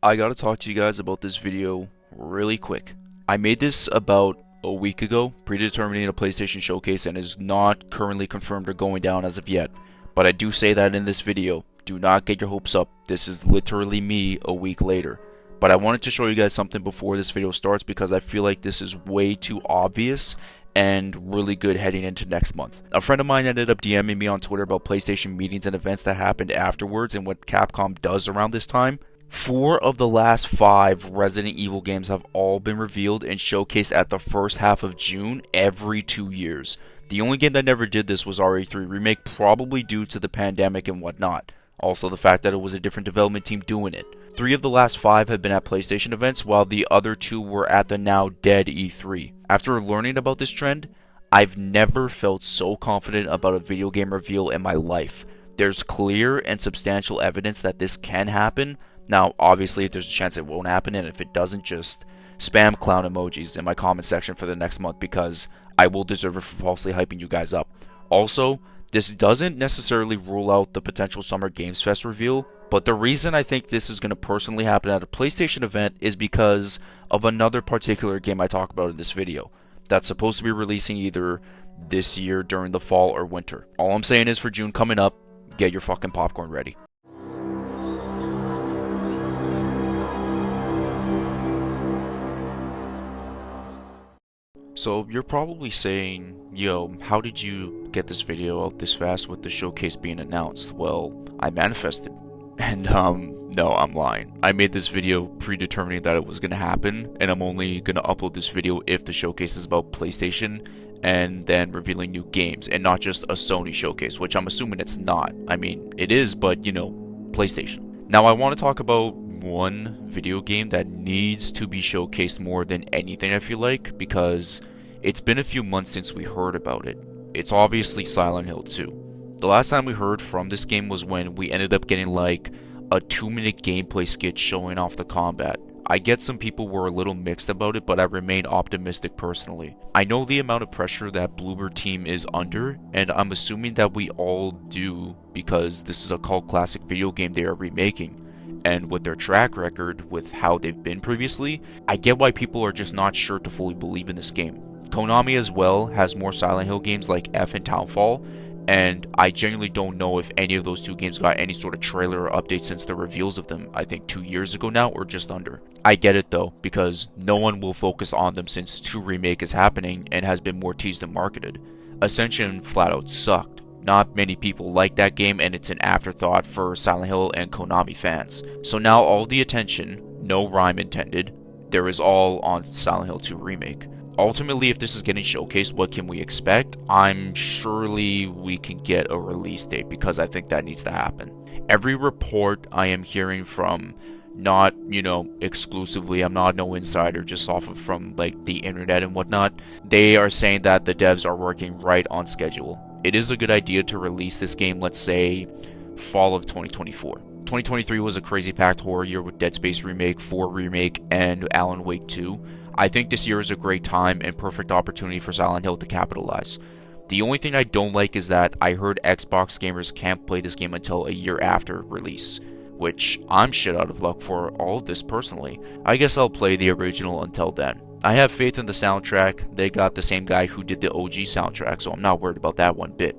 I gotta talk to you guys about this video really quick. I made this about a week ago, predetermining a PlayStation showcase, and is not currently confirmed or going down as of yet. But I do say that in this video. Do not get your hopes up. This is literally me a week later. But I wanted to show you guys something before this video starts because I feel like this is way too obvious and really good heading into next month. A friend of mine ended up DMing me on Twitter about PlayStation meetings and events that happened afterwards and what Capcom does around this time. 4 of the last 5 Resident Evil games have all been revealed and showcased at the first half of June every 2 years. The only game that never did this was RE3 Remake, probably due to the pandemic and whatnot. Also the fact that it was a different development team doing it. 3 of the last 5 have been at PlayStation events, while the other 2 were at the now dead E3. After learning about this trend, I've never felt so confident about a video game reveal in my life. There's clear and substantial evidence that this can happen. Now, obviously, there's a chance it won't happen, and if it doesn't, just spam clown emojis in my comment section for the next month because I will deserve it for falsely hyping you guys up. Also, this doesn't necessarily rule out the potential Summer Games Fest reveal, but the reason I think this is going to personally happen at a PlayStation event is because of another particular game I talk about in this video that's supposed to be releasing either this year during the fall or winter. All I'm saying is for June coming up, get your fucking popcorn ready. So you're probably saying, yo, how did you get this video out this fast with the showcase being announced? Well, I manifested. And no, I'm lying. I made this video predetermining that it was going to happen, and I'm only going to upload this video if the showcase is about PlayStation and then revealing new games, and not just a Sony showcase, which I'm assuming it's not. I mean, it is, but, you know, PlayStation. Now, I want to talk about one video game that needs to be showcased more than anything, I feel like, because it's been a few months since we heard about it. It's obviously Silent Hill 2. The last time we heard from this game was when we ended up getting like a 2-minute gameplay skit showing off the combat. I get some people were a little mixed about it, but I remain optimistic personally. I know the amount of pressure that Bloober team is under, and I'm assuming that we all do because this is a cult classic video game they are remaking. And with their track record, with how they've been previously, I get why people are just not sure to fully believe in this game. Konami as well has more Silent Hill games like F and Townfall, and I genuinely don't know if any of those 2 games got any sort of trailer or update since the reveals of them, I think 2 years ago now, or just under. I get it though, because no one will focus on them since 2 Remake is happening and has been more teased and marketed. Ascension flat out sucked. Not many people like that game, and it's an afterthought for Silent Hill and Konami fans. So now all the attention, no rhyme intended, there is all on Silent Hill 2 Remake. Ultimately, if this is getting showcased, what can we expect? I'm surely we can get a release date because I think that needs to happen. Every report I am hearing from, not, you know, exclusively, I'm not no insider, just off of from like the internet and whatnot, they are saying that the devs are working right on schedule. It is a good idea to release this game, let's say, fall of 2024. 2023 was a crazy packed horror year with Dead Space Remake, 4 Remake, and Alan Wake 2. I think this year is a great time and perfect opportunity for Silent Hill to capitalize. The only thing I don't like is that I heard Xbox gamers can't play this game until a year after release, which I'm shit out of luck for all of this personally. I guess I'll play the original until then. I have faith in the soundtrack. They got the same guy who did the OG soundtrack, so I'm not worried about that one bit.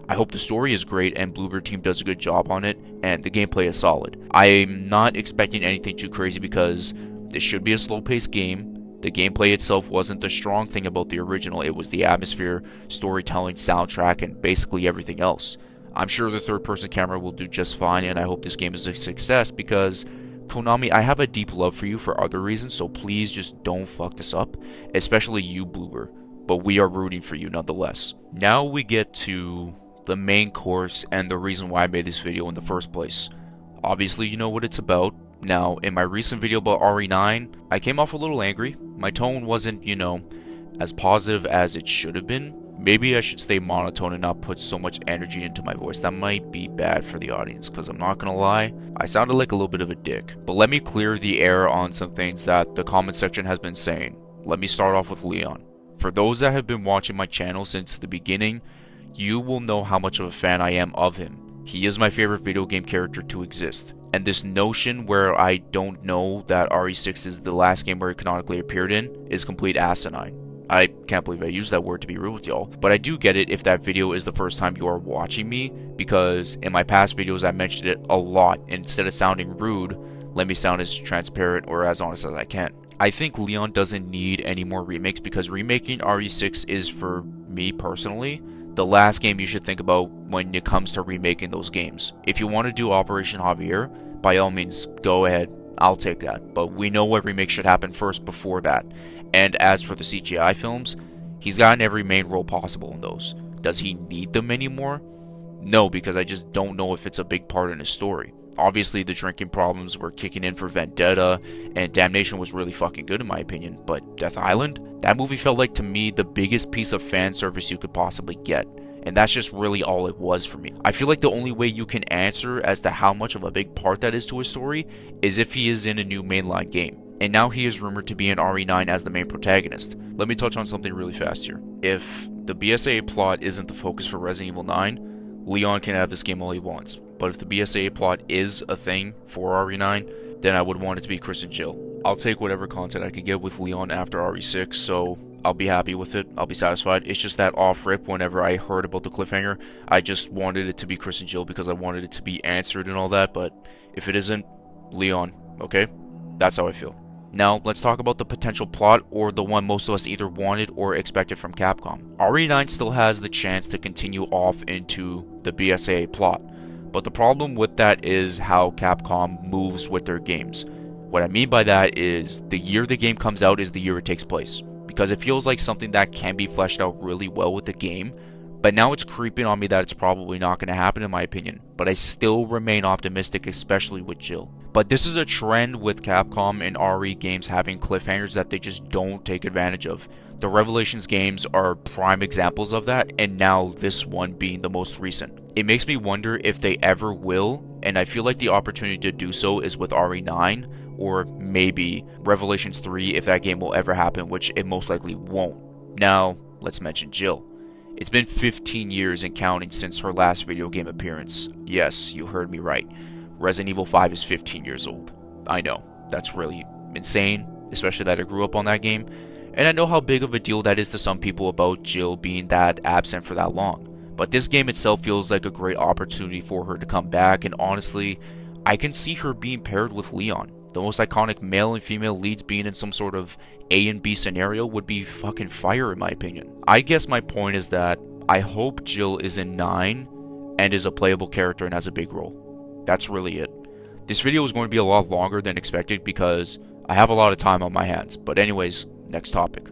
I hope the story is great and Bloober team does a good job on it, and the gameplay is solid. I'm not expecting anything too crazy because this should be a slow-paced game. The gameplay itself wasn't the strong thing about the original, it was the atmosphere, storytelling, soundtrack, and basically everything else. I'm sure the third-person camera will do just fine, and I hope this game is a success because Konami, I have a deep love for you for other reasons, so please just don't fuck this up, especially you, Bloober, but we are rooting for you nonetheless. Now we get to the main course and the reason why I made this video in the first place. Obviously, you know what it's about. Now, in my recent video about RE9, I came off a little angry. My tone wasn't, you know, as positive as it should have been. Maybe I should stay monotone and not put so much energy into my voice. That might be bad for the audience, because I'm not gonna lie, I sounded like a little bit of a dick. But let me clear the air on some things that the comment section has been saying. Let me start off with Leon. For those that have been watching my channel since the beginning, you will know how much of a fan I am of him. He is my favorite video game character to exist. And this notion where I don't know that RE6 is the last game where it canonically appeared in is complete asinine. I can't believe I used that word to be rude with y'all, but I do get it if that video is the first time you are watching me, because in my past videos I mentioned it a lot, and instead of sounding rude, let me sound as transparent or as honest as I can. I think Leon doesn't need any more remakes, because remaking RE6 is, for me personally, the last game you should think about when it comes to remaking those games. If you want to do Operation Javier, by all means, go ahead. I'll take that. But we know what remake should happen first before that. And as for the CGI films, he's gotten every main role possible in those. Does he need them anymore? No, because I just don't know if it's a big part in his story. Obviously, the drinking problems were kicking in for Vendetta, and Damnation was really fucking good in my opinion, but Death Island? That movie felt like, to me, the biggest piece of fan service you could possibly get. And that's just really all it was for me. I feel like the only way you can answer as to how much of a big part that is to his story is if he is in a new mainline game. And now he is rumored to be in RE9 as the main protagonist. Let me touch on something really fast here. If the BSAA plot isn't the focus for Resident Evil 9, Leon can have this game all he wants. But if the BSAA plot is a thing for RE9, then I would want it to be Chris and Jill. I'll take whatever content I can get with Leon after RE6, so I'll be happy with it. I'll be satisfied. It's just that off rip, whenever I heard about the cliffhanger, I just wanted it to be Chris and Jill because I wanted it to be answered and all that. But if it isn't, Leon, okay? That's how I feel. Now, let's talk about the potential plot, or the one most of us either wanted or expected from Capcom. RE9 still has the chance to continue off into the BSAA plot, but the problem with that is how Capcom moves with their games. What I mean by that is the year the game comes out is the year it takes place, because it feels like something that can be fleshed out really well with the game, but now it's creeping on me that it's probably not going to happen in my opinion, but I still remain optimistic, especially with Jill. But this is a trend with Capcom and RE games having cliffhangers that they just don't take advantage of. The Revelations games are prime examples of that, and now this one being the most recent. It makes me wonder if they ever will, and I feel like the opportunity to do so is with RE9, or maybe Revelations 3 if that game will ever happen, which it most likely won't. Now, let's mention Jill. It's been 15 years and counting since her last video game appearance. Yes, you heard me right. Resident Evil 5 is 15 years old. I know, that's really insane, especially that I grew up on that game, and I know how big of a deal that is to some people about Jill being that absent for that long. But this game itself feels like a great opportunity for her to come back, and honestly, I can see her being paired with Leon. The most iconic male and female leads being in some sort of A and B scenario would be fucking fire in my opinion. I guess my point is that I hope Jill is in 9 and is a playable character and has a big role. That's really it. This video is going to be a lot longer than expected because I have a lot of time on my hands. But anyways, next topic.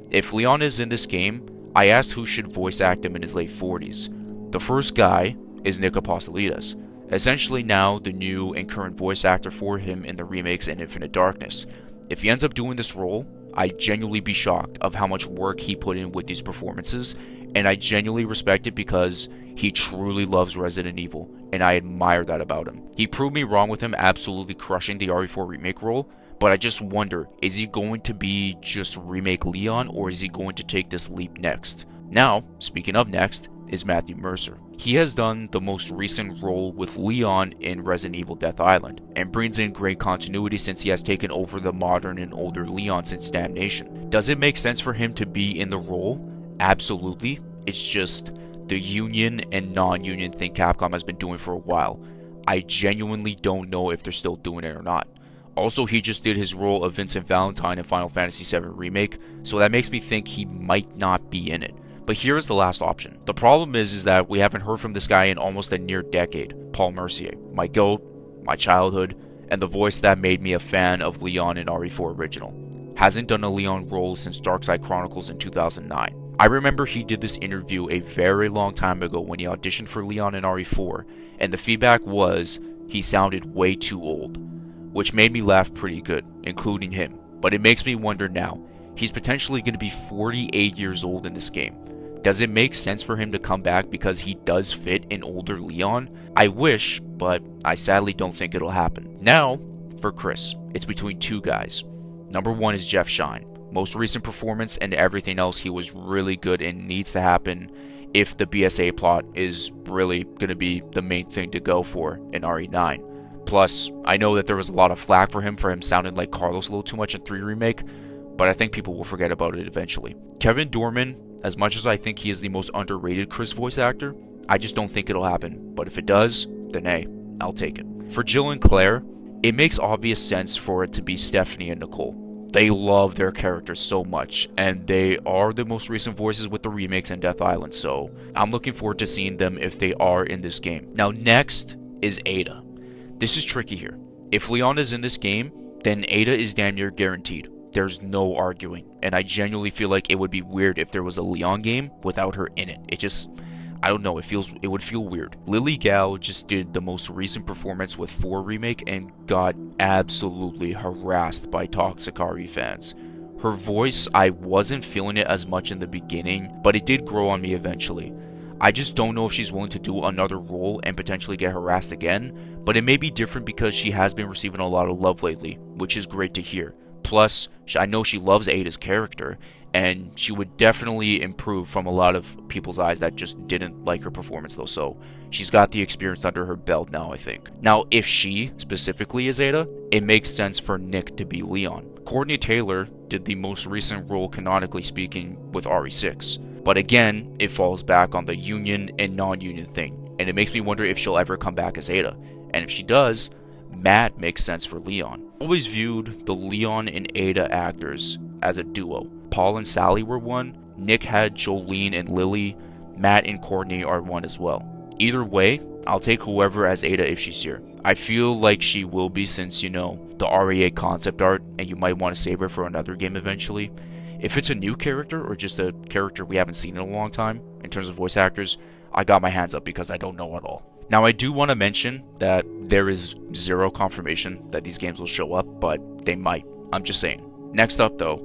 If Leon is in this game, I asked who should voice act him in his late 40s. The first guy is Nick Apostolides, essentially now the new and current voice actor for him in the remakes and Infinite Darkness. If he ends up doing this role, I'd genuinely be shocked of how much work he put in with these performances, and I genuinely respect it because he truly loves Resident Evil, and I admire that about him. He proved me wrong with him absolutely crushing the RE4 remake role, but I just wonder, is he going to be just remake Leon, or is he going to take this leap next? Now, speaking of next, is Matthew Mercer. He has done the most recent role with Leon in Resident Evil Death Island, and brings in great continuity since he has taken over the modern and older Leon since Damnation. Does it make sense for him to be in the role? Absolutely. It's just the union and non-union thing Capcom has been doing for a while. I genuinely don't know if they're still doing it or not. Also, he just did his role of Vincent Valentine in Final Fantasy VII Remake, so that makes me think he might not be in it. But here's the last option. The problem is that we haven't heard from this guy in almost a near decade. Paul Mercier, my GOAT, my childhood, and the voice that made me a fan of Leon in RE4 Original. Hasn't done a Leon role since Darkside Chronicles in 2009. I remember he did this interview a very long time ago when he auditioned for Leon in RE4, and the feedback was he sounded way too old, which made me laugh pretty good, including him. But it makes me wonder now, he's potentially going to be 48 years old in this game. Does it make sense for him to come back because he does fit an older Leon? I wish, but I sadly don't think it'll happen. Now, for Chris, it's between two guys. Number one is Jeff Shine. Most recent performance and everything else, he was really good and needs to happen if the BSAA plot is really going to be the main thing to go for in RE9. Plus, I know that there was a lot of flack for him sounding like Carlos a little too much in 3 Remake, but I think people will forget about it eventually. Kevin Dorman, as much as I think he is the most underrated Chris voice actor, I just don't think it'll happen. But if it does, then hey, I'll take it. For Jill and Claire, it makes obvious sense for it to be Stephanie and Nicole. They love their characters so much, and they are the most recent voices with the remakes and Death Island, so I'm looking forward to seeing them if they are in this game. Now next is Ada. This is tricky here. If Leon is in this game, then Ada is damn near guaranteed. There's no arguing, and I genuinely feel like it would be weird if there was a Leon game without her in it. It just, I don't know, it would feel weird. Lily Gao just did the most recent performance with 4 Remake and got absolutely harassed by toxic RE fans. Her voice, I wasn't feeling it as much in the beginning, but it did grow on me eventually. I just don't know if she's willing to do another role and potentially get harassed again, but it may be different because she has been receiving a lot of love lately, which is great to hear. Plus, I know she loves Ada's character, and she would definitely improve from a lot of people's eyes that just didn't like her performance though, so she's got the experience under her belt now, I think. Now, if she specifically is Ada, it makes sense for Nick to be Leon. Courtney Taylor did the most recent role, canonically speaking, with RE6, but again, it falls back on the union and non-union thing, and it makes me wonder if she'll ever come back as Ada, and if she does, Matt makes sense for Leon. Always viewed the Leon and Ada actors as a duo. Paul and Sally were one, Nick had Jolene and Lily, Matt and Courtney are one as well. Either way, I'll take whoever as Ada if she's here. I feel like she will be since, you know, the RE8 concept art, and you might want to save her for another game eventually. If it's a new character or just a character we haven't seen in a long time, in terms of voice actors, I got my hands up because I don't know at all. Now, I do want to mention that there is zero confirmation that these games will show up, but they might. I'm just saying. Next up, though,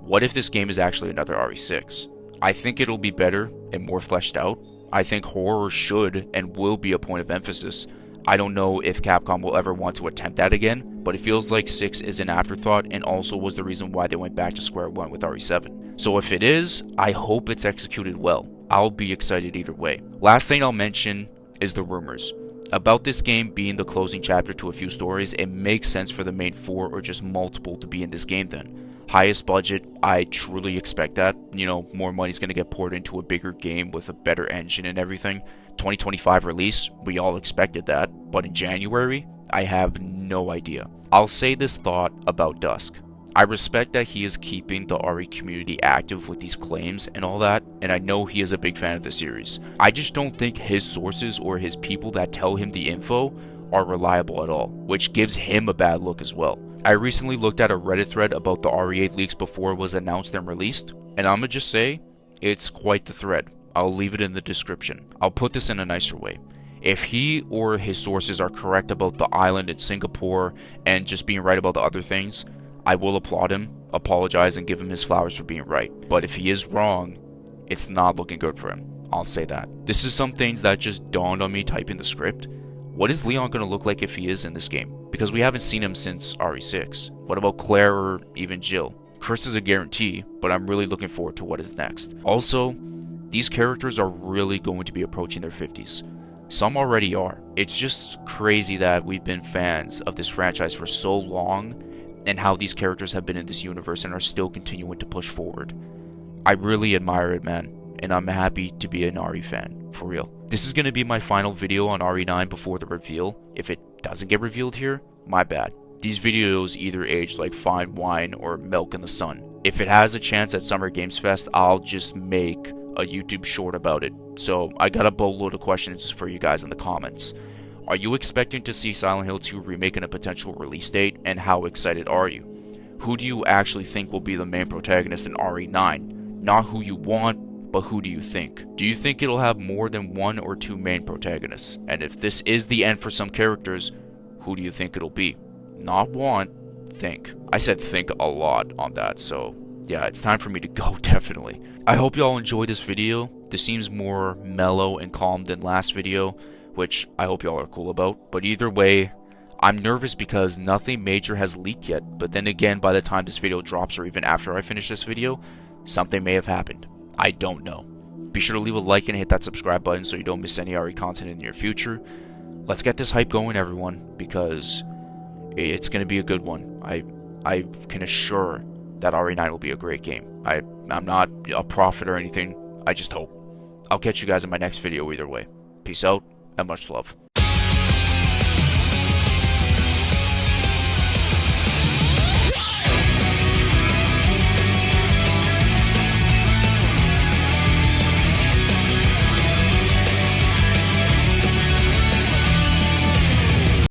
what if this game is actually another RE6? I think it'll be better and more fleshed out. I think horror should and will be a point of emphasis. I don't know if Capcom will ever want to attempt that again, but it feels like 6 is an afterthought and also was the reason why they went back to square one with RE7. So if it is, I hope it's executed well. I'll be excited either way. Last thing I'll mention is the rumors. About this game being the closing chapter to a few stories, it makes sense for the main 4 or just multiple to be in this game then. Highest budget, I truly expect that. You know, more money's going to get poured into a bigger game with a better engine and everything. 2025 release, we all expected that, but in January, I have no idea. I'll say this thought about Dusk. I respect that he is keeping the RE community active with these claims and all that, and I know he is a big fan of the series. I just don't think his sources or his people that tell him the info are reliable at all, which gives him a bad look as well. I recently looked at a Reddit thread about the RE8 leaks before it was announced and released, and I'ma just say, it's quite the thread. I'll leave it in the description. I'll put this in a nicer way. If he or his sources are correct about the island in Singapore and just being right about the other things, I will applaud him, apologize, and give him his flowers for being right. But if he is wrong, it's not looking good for him. I'll say that. This is some things that just dawned on me typing the script. What is Leon going to look like if he is in this game? Because we haven't seen him since RE6. What about Claire or even Jill? Chris is a guarantee, but I'm really looking forward to what is next. Also, these characters are really going to be approaching their 50s. Some already are. It's just crazy that we've been fans of this franchise for so long, and how these characters have been in this universe and are still continuing to push forward. I really admire it, man, and I'm happy to be an RE fan, for real. This is going to be my final video on RE9 before the reveal. If it doesn't get revealed here, my bad. These videos either age like fine wine or milk in the sun. If it has a chance at Summer Games Fest, I'll just make a YouTube short about it. So I got a boatload of questions for you guys in the comments. Are you expecting to see Silent Hill 2 remake in a potential release date, and how excited are you? Who do you actually think will be the main protagonist in RE9? Not who you want, but who do you think? Do you think it'll have more than 1 or 2 main protagonists? And if this is the end for some characters, who do you think it'll be? Not want, think. I said think a lot on that, so yeah, it's time for me to go, definitely. I hope y'all enjoyed this video. This seems more mellow and calm than last video, which I hope y'all are cool about. But either way, I'm nervous because nothing major has leaked yet. But then again, by the time this video drops or even after I finish this video, something may have happened. I don't know. Be sure to leave a like and hit that subscribe button so you don't miss any RE content in the near future. let's get this hype going, everyone, because it's going to be a good one. I can assure that RE9 will be a great game. I'm not a prophet or anything. I just hope. I'll catch you guys in my next video either way. Peace out, and much love.